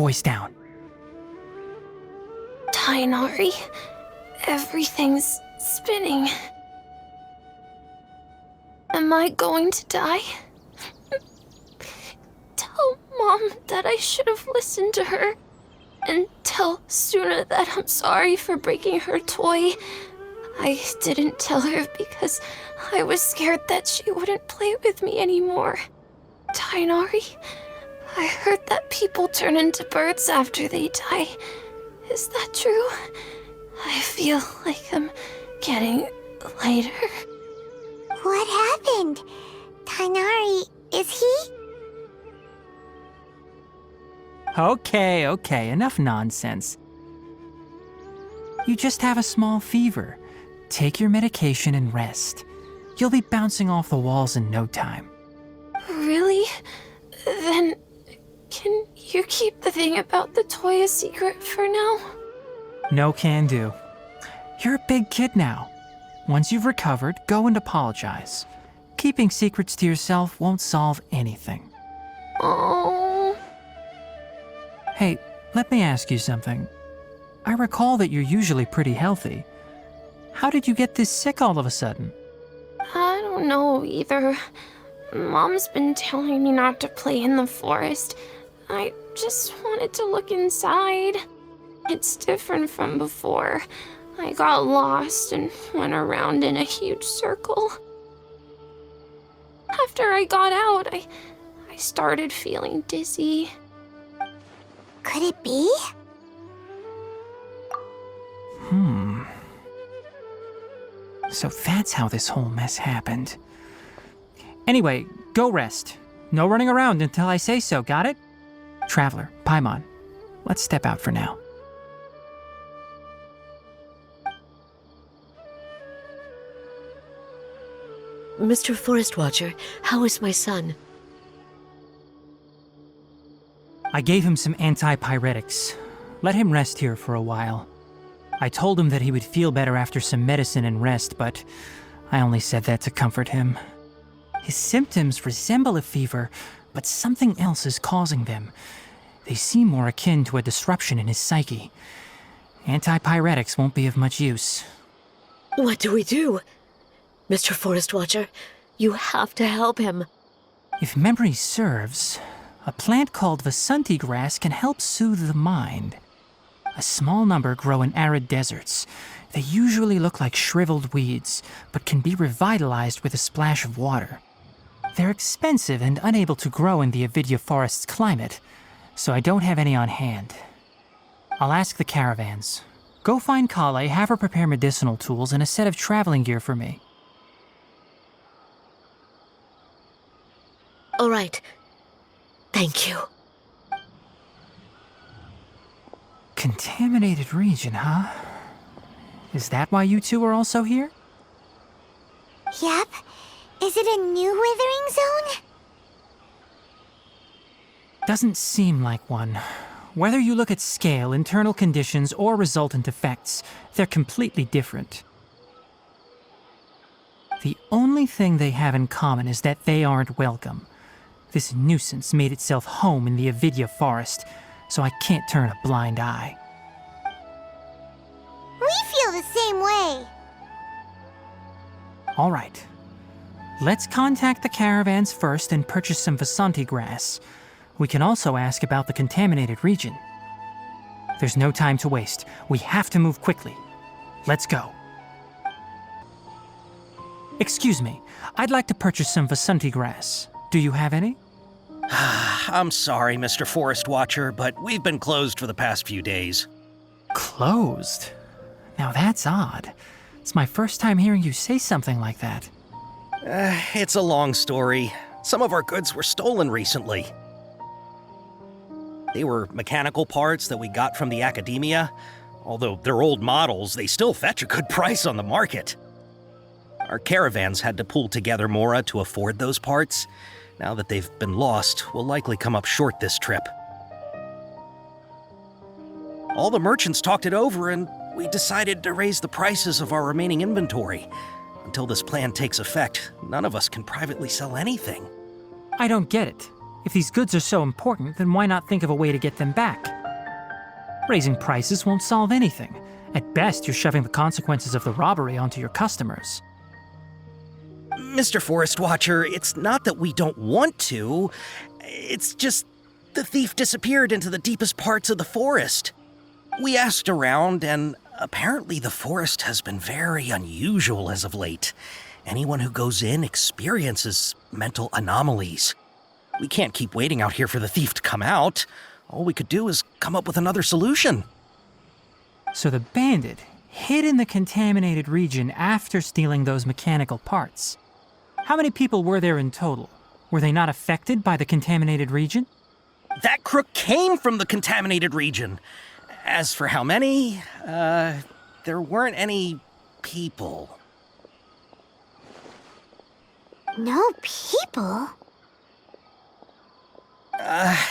voice down. Tighnari, everything's spinning. Am I going to die? Tell Mom that I should have listened to her. And tell Suna that I'm sorry for breaking her toy. I didn't tell her because I was scared that she wouldn't play with me anymore. Tighnari, I heard that people turn into birds after they die. Is that true? I feel like I'm getting lighter. What happened? Tighnari, is he? Okay, enough nonsense. You just have a small fever. Take your medication and rest. You'll be bouncing off the walls in no time. Really? Then, can you keep the thing about the toy a secret for now? No can do. You're a big kid now. Once you've recovered, go and apologize. Keeping secrets to yourself won't solve anything. Oh. Hey, let me ask you something. I recall that you're usually pretty healthy. How did you get this sick all of a sudden? I don't know either. Mom's been telling me not to play in the forest. I just wanted to look inside. It's different from before. I got lost and went around in a huge circle. After I got out, I started feeling dizzy. Could it be? So that's how this whole mess happened. Anyway, go rest. No running around until I say so, got it? Traveler, Paimon, let's step out for now. Mr. Forest Watcher, how is my son? I gave him some antipyretics. Let him rest here for a while. I told him that he would feel better after some medicine and rest, but I only said that to comfort him. His symptoms resemble a fever, but something else is causing them. They seem more akin to a disruption in his psyche. Antipyretics won't be of much use. What do we do? Mr. Forest Watcher, you have to help him. If memory serves, a plant called Vasanti grass can help soothe the mind. A small number grow in arid deserts. They usually look like shriveled weeds, but can be revitalized with a splash of water. They're expensive and unable to grow in the Avidya forest's climate, so I don't have any on hand. I'll ask the caravans. Go find Kale, have her prepare medicinal tools and a set of traveling gear for me. All right. Thank you. Contaminated region, huh? Is that why you two are also here? Yep. Is it a new withering zone? Doesn't seem like one. Whether you look at scale, internal conditions, or resultant effects, they're completely different. The only thing they have in common is that they aren't welcome. This nuisance made itself home in the Avidya forest, so I can't turn a blind eye. We feel the same way. All right. Let's contact the caravans first and purchase some Vasanti grass. We can also ask about the contaminated region. There's no time to waste. We have to move quickly. Let's go. Excuse me. I'd like to purchase some Vasanti grass. Do you have any? I'm sorry, Mr. Forest Watcher, but we've been closed for the past few days. Closed? Now that's odd. It's my first time hearing you say something like that. It's a long story. Some of our goods were stolen recently. They were mechanical parts that we got from the academia. Although they're old models, they still fetch a good price on the market. Our caravans had to pool together Mora to afford those parts. Now that they've been lost, we'll likely come up short this trip. All the merchants talked it over, and we decided to raise the prices of our remaining inventory. Until this plan takes effect, none of us can privately sell anything. I don't get it. If these goods are so important, then why not think of a way to get them back? Raising prices won't solve anything. At best, you're shoving the consequences of the robbery onto your customers. Mr. Forest Watcher, it's not that we don't want to. It's just the thief disappeared into the deepest parts of the forest. We asked around, and apparently the forest has been very unusual as of late. Anyone who goes in experiences mental anomalies. We can't keep waiting out here for the thief to come out. All we could do is come up with another solution. So the bandit hid in the contaminated region after stealing those mechanical parts. How many people were there in total? Were they not affected by the contaminated region? That crook came from the contaminated region. As for how many, there weren't any people. No people?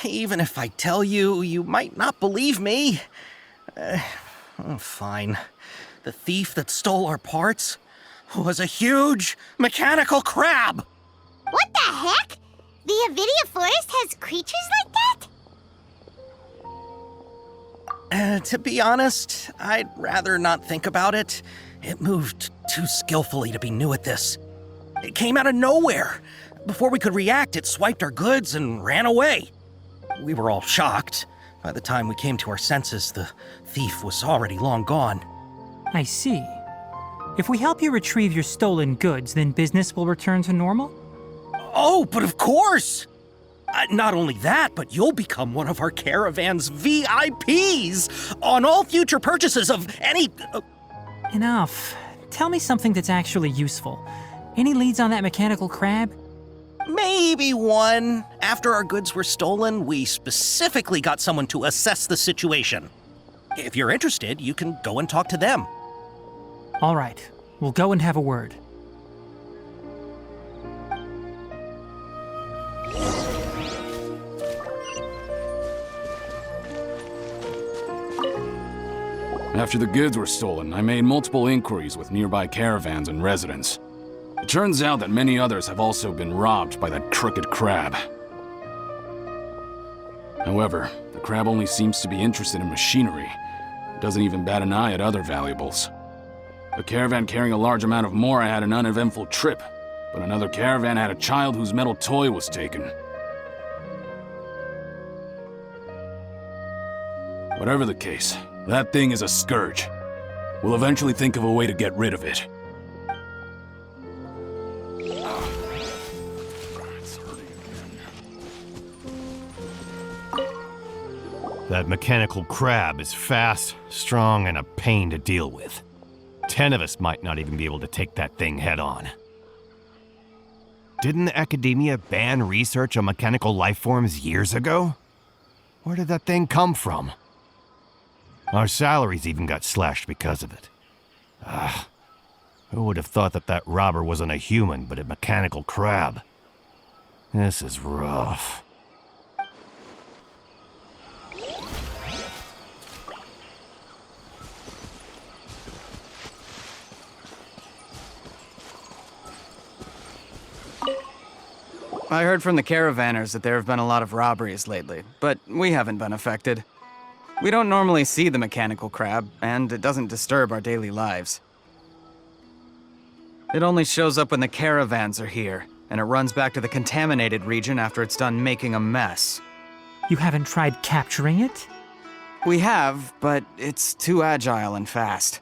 Even if I tell you, you might not believe me. Fine. The thief that stole our parts was a huge mechanical crab! What the heck? The Avidia forest has creatures like that? To be honest, I'd rather not think about it. It moved too skillfully to be new at this. It came out of nowhere. Before we could react, it swiped our goods and ran away. We were all shocked. By the time we came to our senses, the thief was already long gone. I see. If we help you retrieve your stolen goods, then business will return to normal? Oh, but of course! Not only that, but you'll become one of our caravan's VIPs on all future purchases of any... Enough. Tell me something that's actually useful. Any leads on that mechanical crab? Maybe one. After our goods were stolen, we specifically got someone to assess the situation. If you're interested, you can go and talk to them. All right. We'll go and have a word. After the goods were stolen, I made multiple inquiries with nearby caravans and residents. It turns out that many others have also been robbed by that crooked crab. However, the crab only seems to be interested in machinery. It doesn't even bat an eye at other valuables. A caravan carrying a large amount of Mora had an uneventful trip, but another caravan had a child whose metal toy was taken. Whatever the case, that thing is a scourge. We'll eventually think of a way to get rid of it. That mechanical crab is fast, strong, and a pain to deal with. 10 of us might not even be able to take that thing head on. Didn't the Academia ban research on mechanical life forms years ago? Where did that thing come from? Our salaries even got slashed because of it. Who would have thought that that robber wasn't a human, but a mechanical crab? This is rough. I heard from the caravanners that there have been a lot of robberies lately, but we haven't been affected. We don't normally see the mechanical crab, and it doesn't disturb our daily lives. It only shows up when the caravans are here, and it runs back to the contaminated region after it's done making a mess. You haven't tried capturing it? We have, but it's too agile and fast.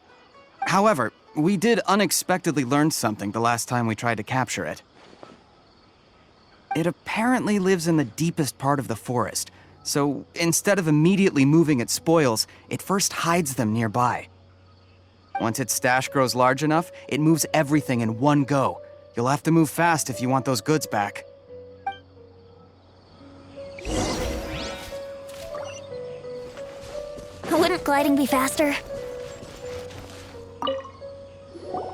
However, we did unexpectedly learn something the last time we tried to capture it. It apparently lives in the deepest part of the forest, so instead of immediately moving its spoils, it first hides them nearby. Once its stash grows large enough, it moves everything in one go. You'll have to move fast if you want those goods back. Wouldn't gliding be faster?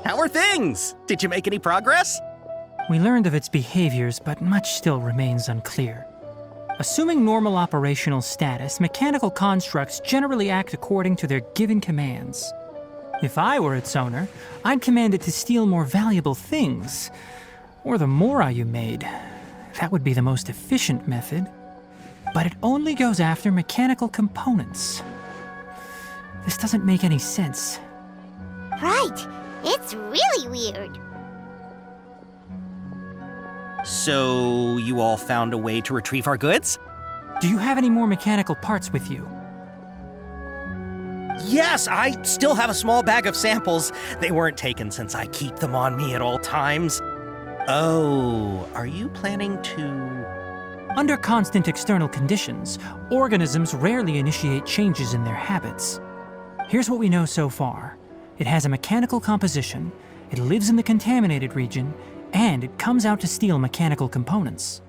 How are things? Did you make any progress? We learned of its behaviors, but much still remains unclear. Assuming normal operational status, mechanical constructs generally act according to their given commands. If I were its owner, I'd command it to steal more valuable things. Or the Mora you made. That would be the most efficient method, but it only goes after mechanical components. This doesn't make any sense. Right. It's really weird. So, you all found a way to retrieve our goods? Do you have any more mechanical parts with you? Yes, I still have a small bag of samples. They weren't taken since I keep them on me at all times. Oh, are you planning to... Under constant external conditions, organisms rarely initiate changes in their habits. Here's what we know so far. It has a mechanical composition, it lives in the contaminated region, and it comes out to steal mechanical components.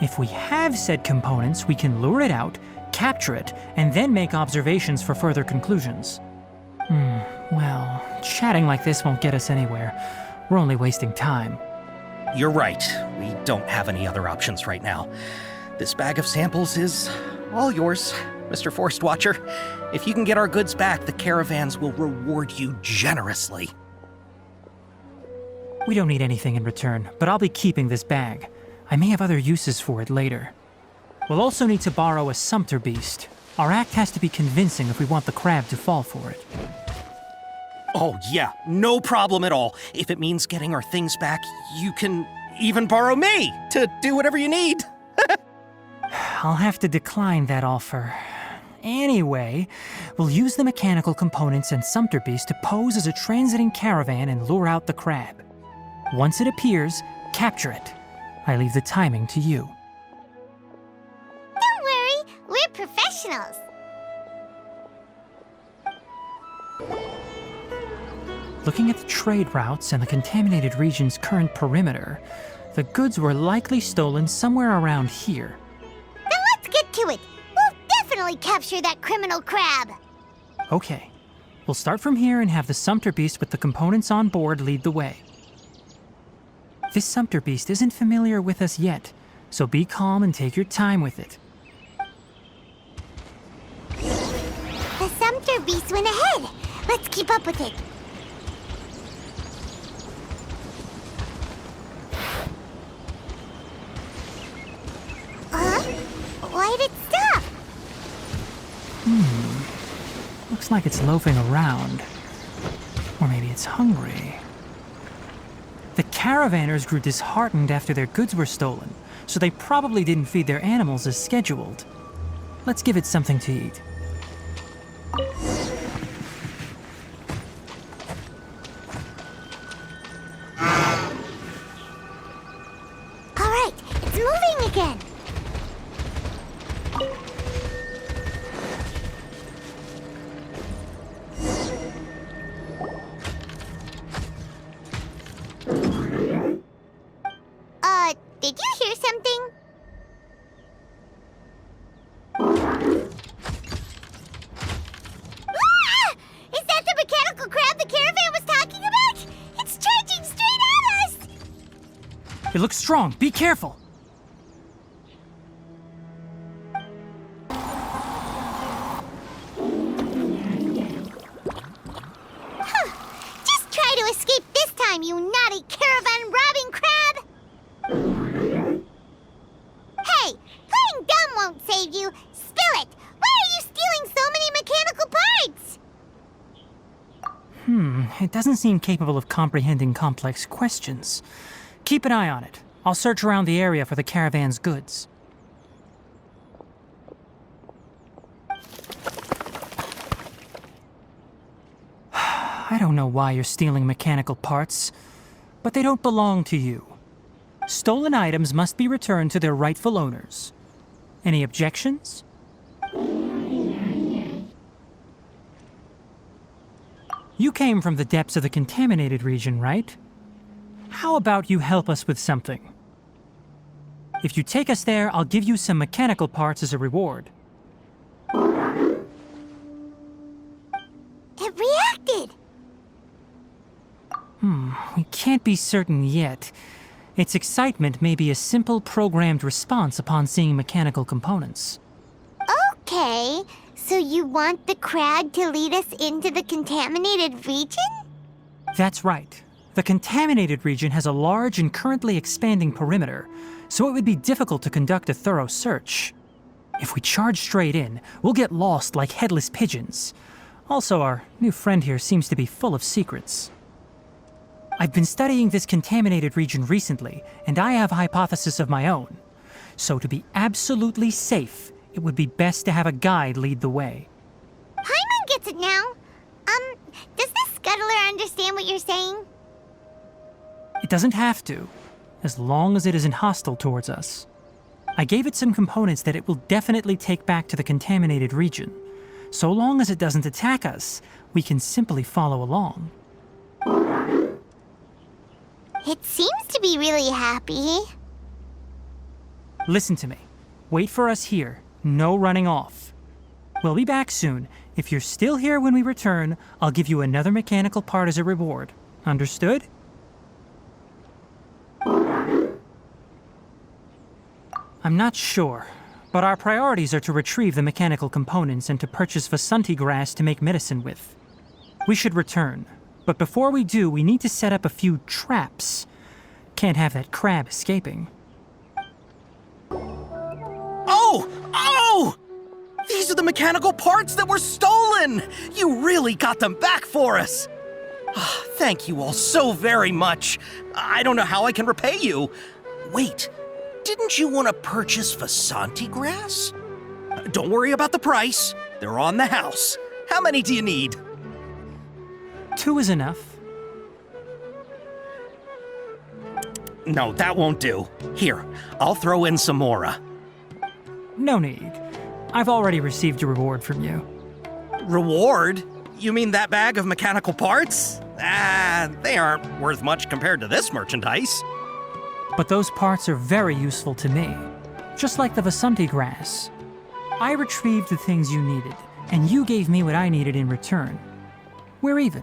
If we have said components, we can lure it out, capture it, and then make observations for further conclusions. Well, chatting like this won't get us anywhere. We're only wasting time. You're right. We don't have any other options right now. This bag of samples is all yours, Mr. Forest Watcher. If you can get our goods back, the caravans will reward you generously. We don't need anything in return, but I'll be keeping this bag. I may have other uses for it later. We'll also need to borrow a sumpter beast. Our act has to be convincing if we want the crab to fall for it. Oh yeah, no problem at all. If it means getting our things back, you can even borrow me to do whatever you need. I'll have to decline that offer. Anyway, we'll use the mechanical components and sumpter beast to pose as a transiting caravan and lure out the crab. Once it appears, capture it. I leave the timing to you. Don't worry, we're professionals. Looking at the trade routes and the contaminated region's current perimeter, the goods were likely stolen somewhere around here. Then let's get to it. We'll definitely capture that criminal crab. Okay, we'll start from here and have the sumpter beast with the components on board lead the way. This sumpter beast isn't familiar with us yet, so be calm and take your time with it. The sumpter beast went ahead. Let's keep up with it. Huh? Why did it stop? Looks like it's loafing around. Or maybe it's hungry. The caravanners grew disheartened after their goods were stolen, so they probably didn't feed their animals as scheduled. Let's give it something to eat. All right, it's moving again. Did you hear something? Ah! Is that the mechanical crab the caravan was talking about? It's charging straight at us! It looks strong. Be careful. Just try to escape this time, you naughty caravan robbing crab! Hey, playing dumb won't save you. Spill it! Why are you stealing so many mechanical parts? It doesn't seem capable of comprehending complex questions. Keep an eye on it. I'll search around the area for the caravan's goods. I don't know why you're stealing mechanical parts, but they don't belong to you. Stolen items must be returned to their rightful owners. Any objections? You came from the depths of the contaminated region, right? How about you help us with something? If you take us there, I'll give you some mechanical parts as a reward. It reacted! We can't be certain yet. Its excitement may be a simple programmed response upon seeing mechanical components. Okay, so you want the crab to lead us into the contaminated region? That's right. The contaminated region has a large and currently expanding perimeter, so it would be difficult to conduct a thorough search. If we charge straight in, we'll get lost like headless pigeons. Also, our new friend here seems to be full of secrets. I've been studying this contaminated region recently, and I have a hypothesis of my own. So to be absolutely safe, it would be best to have a guide lead the way. Paimon gets it now. Does this scuttler understand what you're saying? It doesn't have to, as long as it isn't hostile towards us. I gave it some components that it will definitely take back to the contaminated region. So long as it doesn't attack us, we can simply follow along. It seems to be really happy. Listen to me. Wait for us here. No running off. We'll be back soon. If you're still here when we return, I'll give you another mechanical part as a reward. Understood? I'm not sure, but our priorities are to retrieve the mechanical components and to purchase Vasanti grass to make medicine with. We should return, but before we do, we need to set up a few traps. Can't have that crab escaping. Oh! Oh! These are the mechanical parts that were stolen! You really got them back for us! Ah, thank you all so very much. I don't know how I can repay you. Wait, didn't you want to purchase Vasanti grass? Don't worry about the price. They're on the house. How many do you need? 2 is enough. No, that won't do. Here, I'll throw in some more. No need. I've already received a reward from you. Reward? You mean that bag of mechanical parts? They aren't worth much compared to this merchandise. But those parts are very useful to me, just like the Vasanti grass. I retrieved the things you needed, and you gave me what I needed in return. We're even.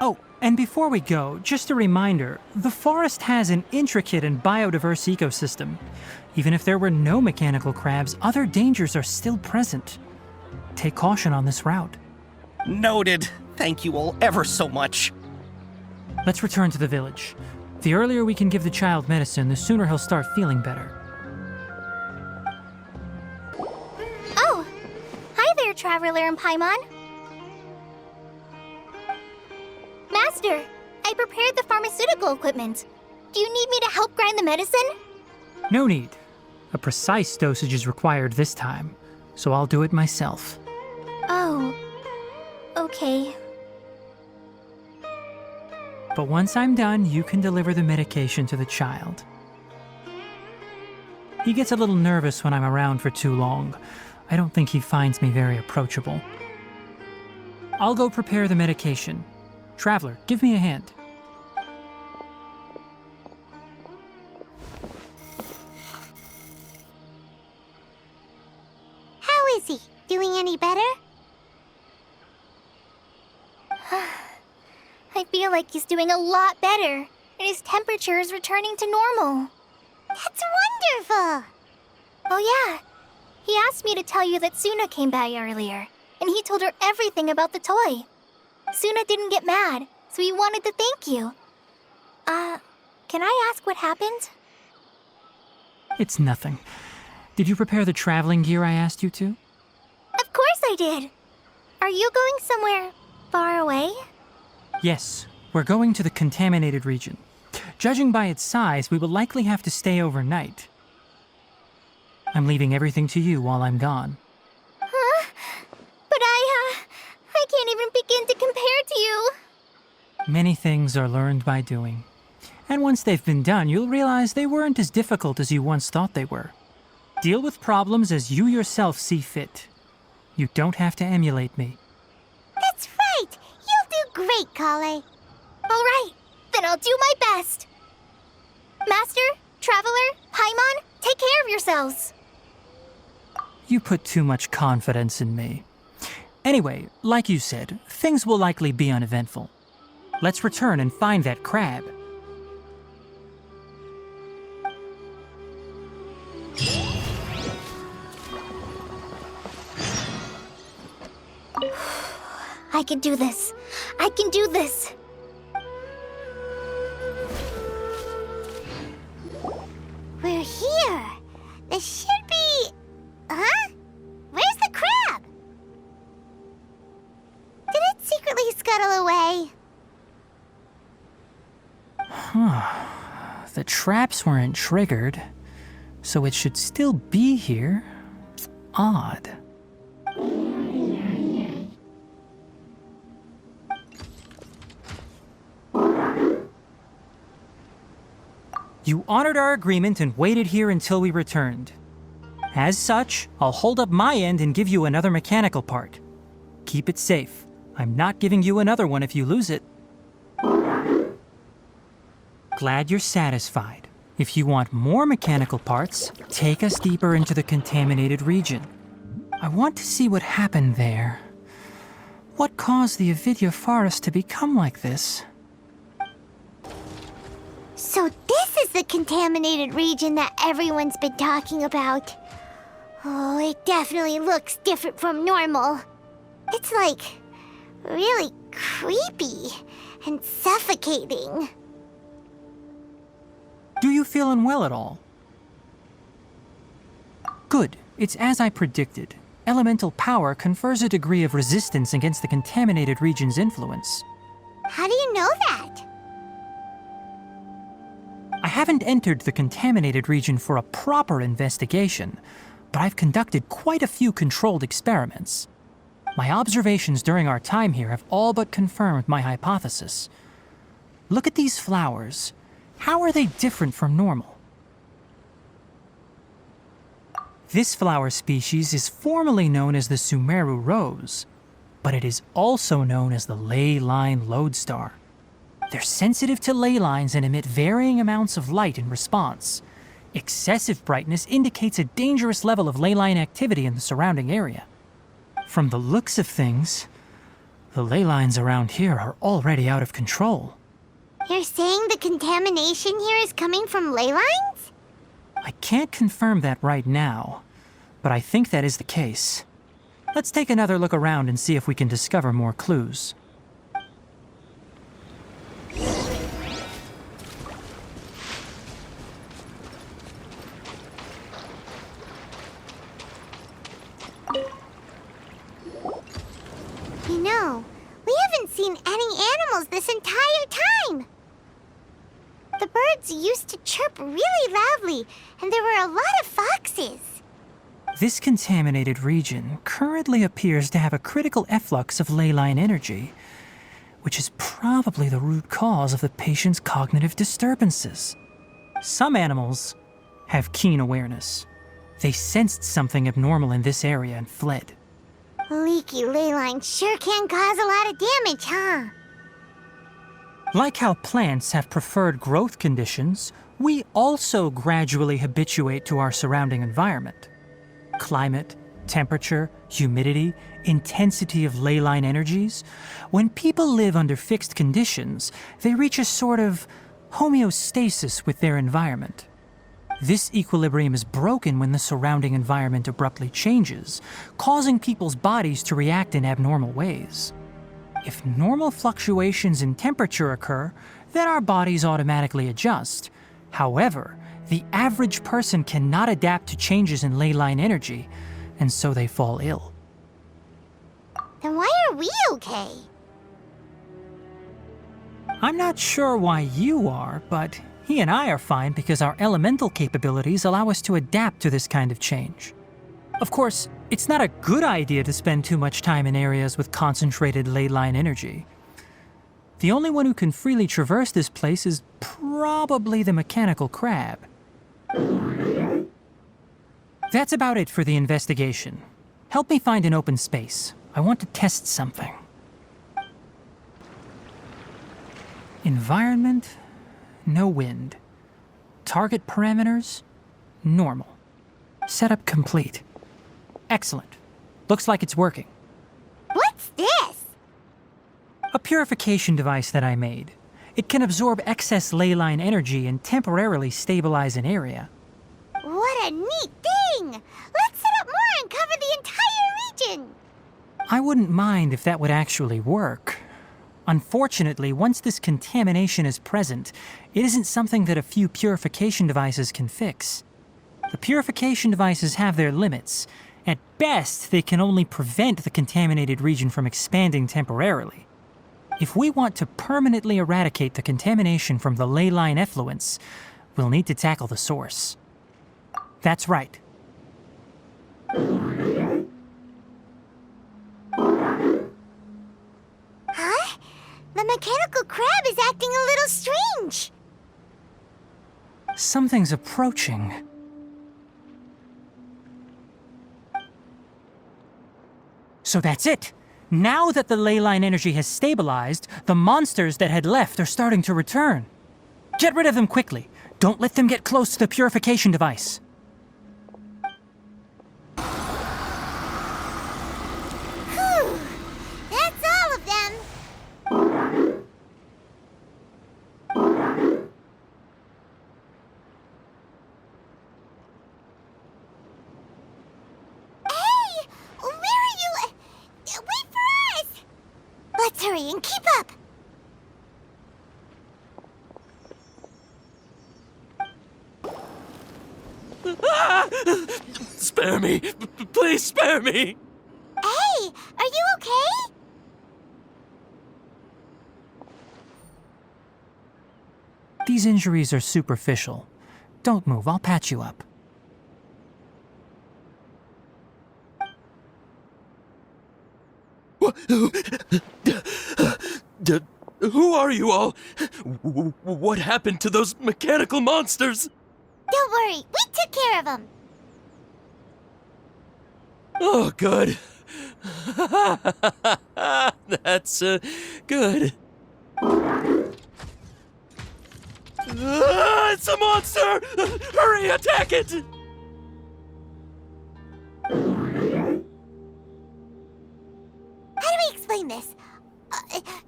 Oh, and before we go, just a reminder, the forest has an intricate and biodiverse ecosystem. Even if there were no mechanical crabs, other dangers are still present. Take caution on this route. Noted. Thank you all ever so much. Let's return to the village. The earlier we can give the child medicine, the sooner he'll start feeling better. Oh! Hi there, Traveler and Paimon. Master, I prepared the pharmaceutical equipment. Do you need me to help grind the medicine? No need. A precise dosage is required this time, so I'll do it myself. Oh. Okay. But once I'm done, you can deliver the medication to the child. He gets a little nervous when I'm around for too long. I don't think he finds me very approachable. I'll go prepare the medication. Traveler, give me a hand. How is he? Doing any better? I feel like he's doing a lot better, and his temperature is returning to normal. That's wonderful! Oh yeah, he asked me to tell you that Suna came by earlier, and he told her everything about the toy. Suna didn't get mad, so he wanted to thank you. Can I ask what happened? It's nothing. Did you prepare the traveling gear I asked you to? Of course I did! Are you going somewhere far away? Yes, we're going to the contaminated region. Judging by its size, we will likely have to stay overnight. I'm leaving everything to you while I'm gone. Huh? But I can't even begin to compare to you. Many things are learned by doing. And once they've been done, you'll realize they weren't as difficult as you once thought they were. Deal with problems as you yourself see fit. You don't have to emulate me. That's right! You'll do great, Kale. All right, then I'll do my best. Master, Traveler, Paimon, take care of yourselves. You put too much confidence in me. Anyway, like you said, things will likely be uneventful. Let's return and find that crab. I can do this. I can do this. They're here. This should be... Huh? Where's the crab? Did it secretly scuttle away? The traps weren't triggered, so it should still be here. Odd. You honored our agreement and waited here until we returned. As such, I'll hold up my end and give you another mechanical part. Keep it safe. I'm not giving you another one if you lose it. Glad you're satisfied. If you want more mechanical parts, take us deeper into the contaminated region. I want to see what happened there. What caused the Avidya forest to become like this? So this is the contaminated region that everyone's been talking about. Oh, it definitely looks different from normal. It's like really creepy and suffocating. Do you feel unwell at all? Good. It's as I predicted. Elemental power confers a degree of resistance against the contaminated region's influence. How do you know that? I haven't entered the contaminated region for a proper investigation, but I've conducted quite a few controlled experiments. My observations during our time here have all but confirmed my hypothesis. Look at these flowers. How are they different from normal? This flower species is formally known as the Sumeru rose, but it is also known as the ley line lodestar. They're sensitive to ley lines and emit varying amounts of light in response. Excessive brightness indicates a dangerous level of ley line activity in the surrounding area. From the looks of things, the ley lines around here are already out of control. You're saying the contamination here is coming from ley lines? I can't confirm that right now, but I think that is the case. Let's take another look around and see if we can discover more clues. You know, we haven't seen any animals this entire time. The birds used to chirp really loudly, and there were a lot of foxes. This contaminated region currently appears to have a critical efflux of ley line energy, which is probably the root cause of the patient's cognitive disturbances. Some animals have keen awareness. They sensed something abnormal in this area and fled. Leaky ley lines sure can cause a lot of damage, huh? Like how plants have preferred growth conditions, we also gradually habituate to our surrounding environment. Climate, temperature, humidity, intensity of ley line energies. When people live under fixed conditions, they reach a sort of homeostasis with their environment. This equilibrium is broken when the surrounding environment abruptly changes, causing people's bodies to react in abnormal ways. If normal fluctuations in temperature occur, then our bodies automatically adjust. However, the average person cannot adapt to changes in ley line energy, and so they fall ill. Then why are we okay? I'm not sure why you are, but he and I are fine because our elemental capabilities allow us to adapt to this kind of change. Of course, it's not a good idea to spend too much time in areas with concentrated ley line energy. The only one who can freely traverse this place is probably the mechanical crab. That's about it for the investigation. Help me find an open space. I want to test something. Environment, no wind. Target parameters, normal. Setup complete. Excellent. Looks like it's working. What's this? A purification device that I made. It can absorb excess ley line energy and temporarily stabilize an area. What a neat thing! Let's set up more and cover the entire region! I wouldn't mind if that would actually work. Unfortunately, once this contamination is present, it isn't something that a few purification devices can fix. The purification devices have their limits. At best, they can only prevent the contaminated region from expanding temporarily. If we want to permanently eradicate the contamination from the ley line effluents, we'll need to tackle the source. That's right. Huh? The mechanical crab is acting a little strange. Something's approaching. So that's it. Now that the ley line energy has stabilized, the monsters that had left are starting to return. Get rid of them quickly. Don't let them get close to the purification device. Whew. That's all of them. Hey! Where are you? Wait for us! Let's hurry and keep up. Spare me! Please spare me! Hey, are you okay? These injuries are superficial. Don't move, I'll patch you up. Who are you all? What happened to those mechanical monsters? Don't worry, we took care of them. Oh, good. That's good. It's a monster! Hurry, attack it! How do we explain this?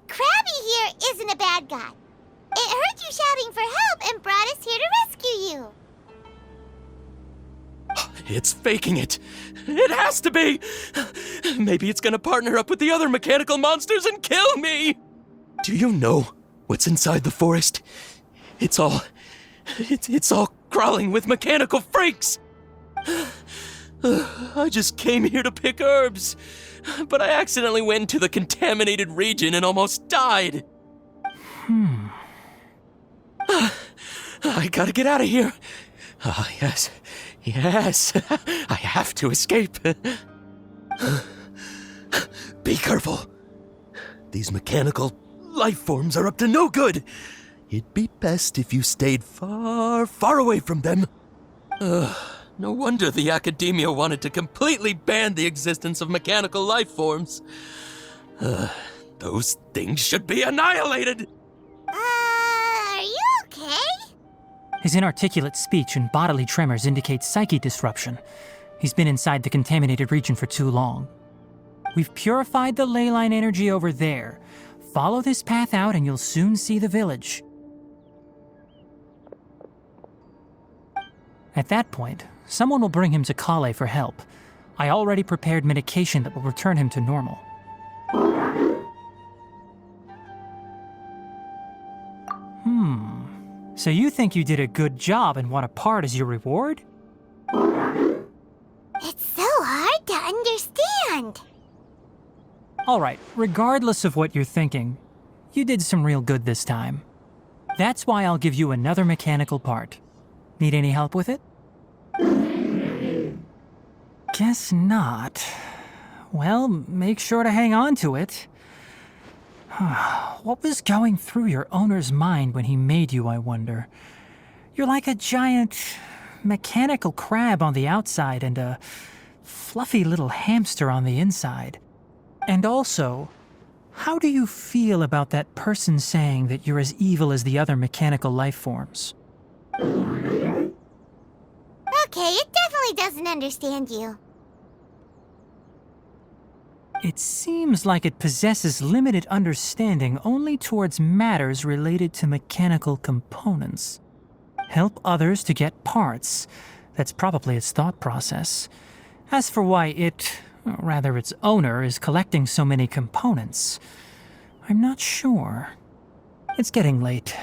Krabby here isn't a bad guy. It heard you shouting for help and brought us here to rescue you. It's faking it. It has to be. Maybe it's gonna partner up with the other mechanical monsters and kill me. Do you know what's inside the forest? It's all crawling with mechanical freaks. I just came here to pick herbs, but I accidentally went into the contaminated region and almost died. I gotta get out of here. Ah, yes. Yes. I have to escape. Be careful. These mechanical life forms are up to no good. It'd be best if you stayed far, far away from them. No wonder the academia wanted to completely ban the existence of mechanical life forms. Those things should be annihilated. Are you okay? His inarticulate speech and bodily tremors indicate psyche disruption. He's been inside the contaminated region for too long. We've purified the ley line energy over there. Follow this path out and you'll soon see the village. At that point, someone will bring him to Kale for help. I already prepared medication that will return him to normal. So you think you did a good job and want a part as your reward? It's so hard to understand. Alright, regardless of what you're thinking, you did some real good this time. That's why I'll give you another mechanical part. Need any help with it? Guess not. Well, make sure to hang on to it. What was going through your owner's mind when he made you, I wonder? You're like a giant mechanical crab on the outside and a fluffy little hamster on the inside. And also, how do you feel about that person saying that you're as evil as the other mechanical life forms? Okay, it definitely doesn't understand you. It seems like it possesses limited understanding only towards matters related to mechanical components. Help others to get parts. That's probably its thought process. As for why it, or rather its owner, is collecting so many components, I'm not sure. It's getting late,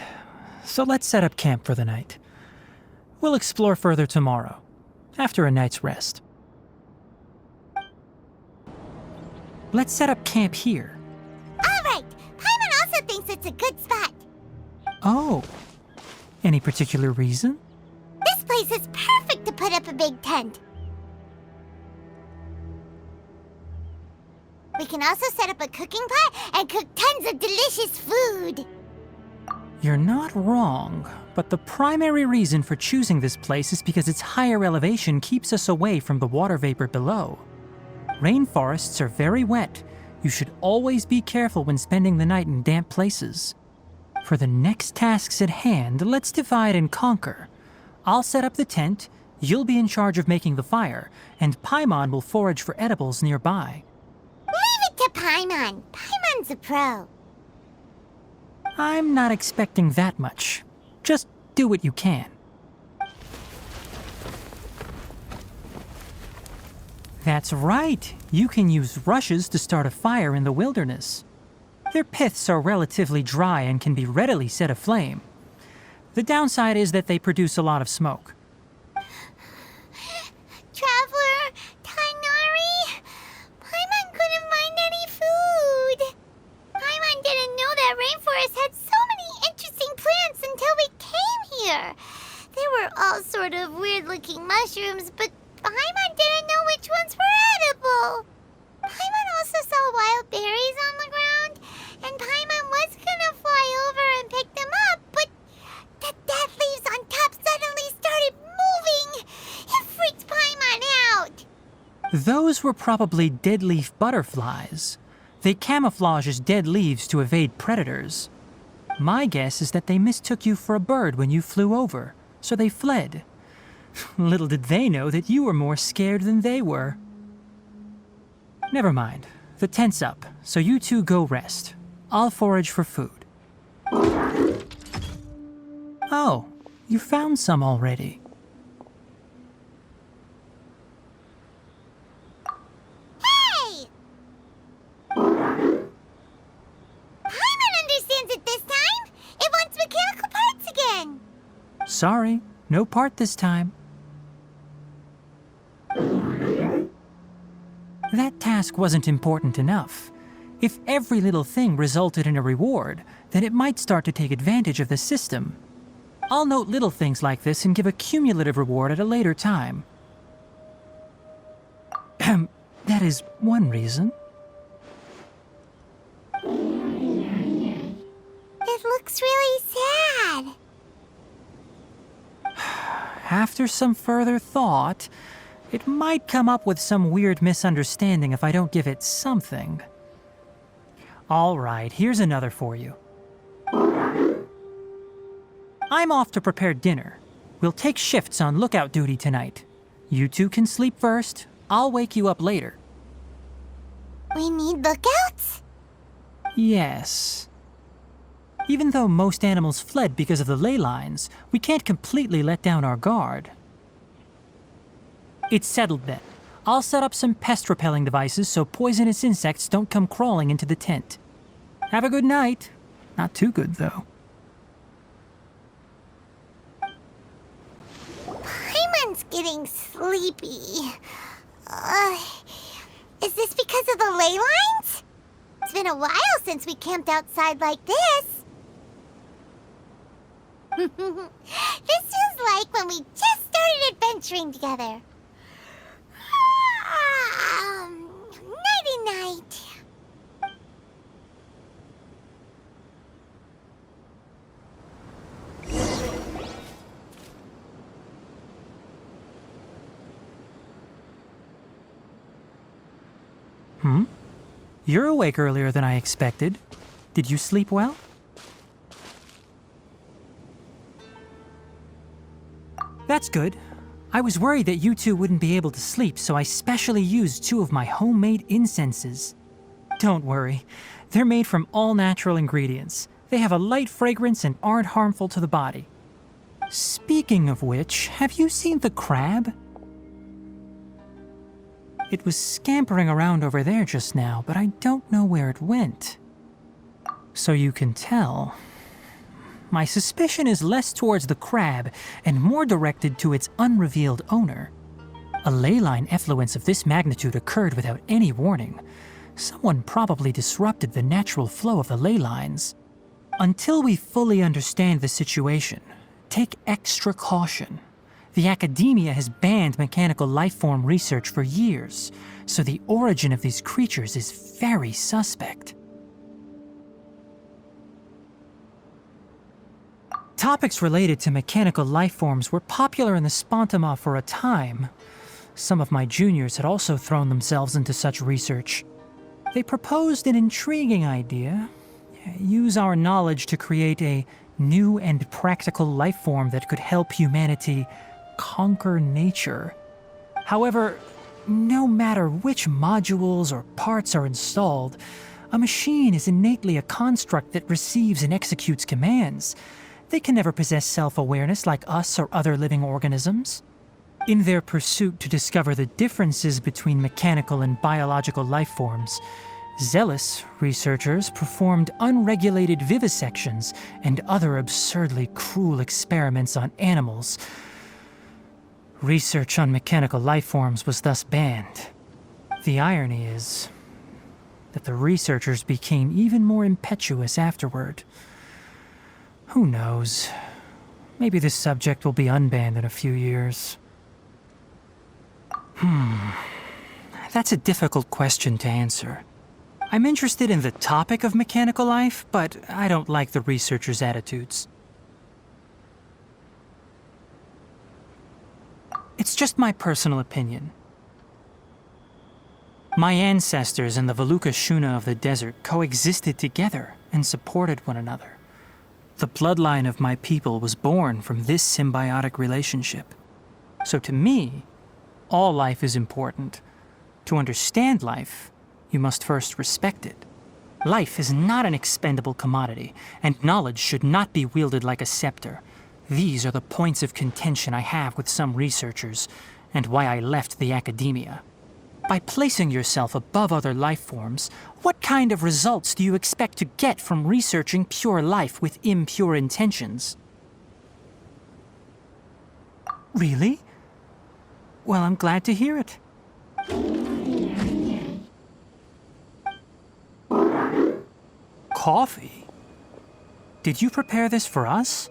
so let's set up camp for the night. We'll explore further tomorrow. after a night's rest. Let's set up camp here. Alright, Paimon also thinks it's a good spot. Oh, any particular reason? This place is perfect to put up a big tent. We can also set up a cooking pot and cook tons of delicious food. You're not wrong, but the primary reason for choosing this place is because its higher elevation keeps us away from the water vapor below. Rainforests are very wet. You should always be careful when spending the night in damp places. For the next tasks at hand, let's divide and conquer. I'll set up the tent, you'll be in charge of making the fire, and Paimon will forage for edibles nearby. Leave it to Paimon. Paimon's a pro. I'm not expecting that much. Just do what you can. That's right. You can use rushes to start a fire in the wilderness. Their piths are relatively dry and can be readily set aflame. The downside is that they produce a lot of smoke. Traveler, Tighnari, Paimon couldn't find any food. Paimon didn't know that rainforest had so many interesting plants until we came here. They were all sort of weird-looking mushrooms, but Paimon didn't know which ones were edible. Paimon also saw wild berries on the ground, and Paimon was gonna fly over and pick them up, but the dead leaves on top suddenly started moving. It freaked Paimon out. Those were probably dead leaf butterflies. They camouflage as dead leaves to evade predators. My guess is that they mistook you for a bird when you flew over, so they fled. Little did they know that you were more scared than they were. Never mind. The tent's up, so you two go rest. I'll forage for food. Oh, you found some already. Hey! Paimon understands it this time. It wants mechanical parts again. Sorry, no part this time. That task wasn't important enough. If every little thing resulted in a reward, then it might start to take advantage of the system. I'll note little things like this and give a cumulative reward at a later time. That is one reason. It looks really sad. After some further thought, it might come up with some weird misunderstanding if I don't give it something. All right, here's another for you. I'm off to prepare dinner. We'll take shifts on lookout duty tonight. You two can sleep first. I'll wake you up later. We need lookouts? Yes. Even though most animals fled because of the ley lines, we can't completely let down our guard. It's settled then. I'll set up some pest-repelling devices so poisonous insects don't come crawling into the tent. Have a good night. Not too good, though. Paimon's getting sleepy. Is this because of the ley lines? It's been a while since we camped outside like this. This feels like when we just started adventuring together. Nighty-night. You're awake earlier than I expected. Did you sleep well? That's good. I was worried that you two wouldn't be able to sleep, so I specially used 2 of my homemade incenses. Don't worry. They're made from all natural ingredients. They have a light fragrance and aren't harmful to the body. Speaking of which, have you seen the crab? It was scampering around over there just now, but I don't know where it went. So you can tell. My suspicion is less towards the crab and more directed to its unrevealed owner. A ley line effluence of this magnitude occurred without any warning. Someone probably disrupted the natural flow of the ley lines. Until we fully understand the situation, take extra caution. The academia has banned mechanical lifeform research for years, so the origin of these creatures is very suspect. Topics related to mechanical lifeforms were popular in the Spontama for a time. Some of my juniors had also thrown themselves into such research. They proposed an intriguing idea: use our knowledge to create a new and practical lifeform that could help humanity conquer nature. However, no matter which modules or parts are installed, a machine is innately a construct that receives and executes commands. They can never possess self-awareness like us or other living organisms. In their pursuit to discover the differences between mechanical and biological lifeforms, zealous researchers performed unregulated vivisections and other absurdly cruel experiments on animals. Research on mechanical lifeforms was thus banned. The irony is that the researchers became even more impetuous afterward. Who knows? Maybe this subject will be unbanned in a few years. That's a difficult question to answer. I'm interested in the topic of mechanical life, but I don't like the researchers' attitudes. It's just my personal opinion. My ancestors and the Vulpes Zerda of the desert coexisted together and supported one another. The bloodline of my people was born from this symbiotic relationship. So to me, all life is important. To understand life, you must first respect it. Life is not an expendable commodity, and knowledge should not be wielded like a scepter. These are the points of contention I have with some researchers, and why I left the academia. By placing yourself above other life forms, what kind of results do you expect to get from researching pure life with impure intentions? Really? Well, I'm glad to hear it. Coffee? Did you prepare this for us?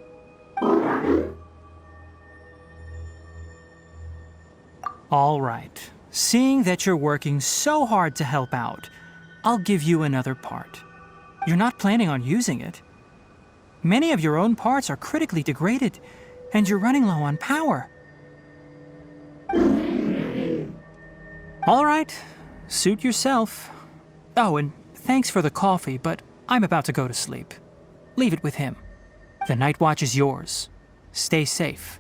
All right. Seeing that you're working so hard to help out, I'll give you another part. You're not planning on using it. Many of your own parts are critically degraded, and you're running low on power. All right. Suit yourself. Oh, and thanks for the coffee, but I'm about to go to sleep. Leave it with him. The night watch is yours. Stay safe.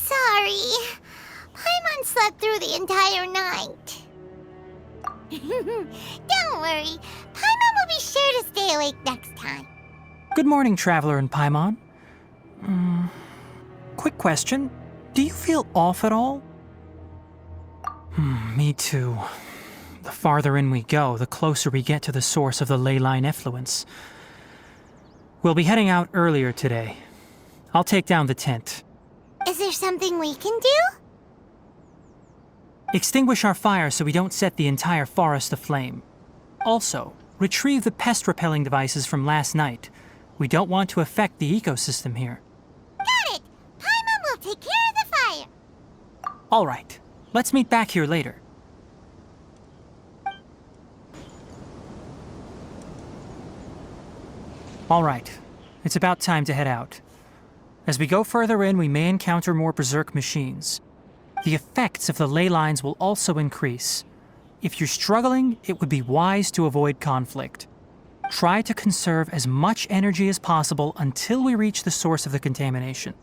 Sorry. Paimon slept through the entire night. Don't worry. Paimon will be sure to stay awake next time. Good morning, Traveler and Paimon. Quick question. Do you feel off at all? Me too. The farther in we go, the closer we get to the source of the ley line effluence. We'll be heading out earlier today. I'll take down the tent. Is there something we can do? Extinguish our fire so we don't set the entire forest aflame. Also, retrieve the pest-repelling devices from last night. We don't want to affect the ecosystem here. Got it! Paimon will take care of the fire. All right. Let's meet back here later. All right. It's about time to head out. As we go further in, we may encounter more berserk machines. The effects of the ley lines will also increase. If you're struggling, it would be wise to avoid conflict. Try to conserve as much energy as possible until we reach the source of the contamination.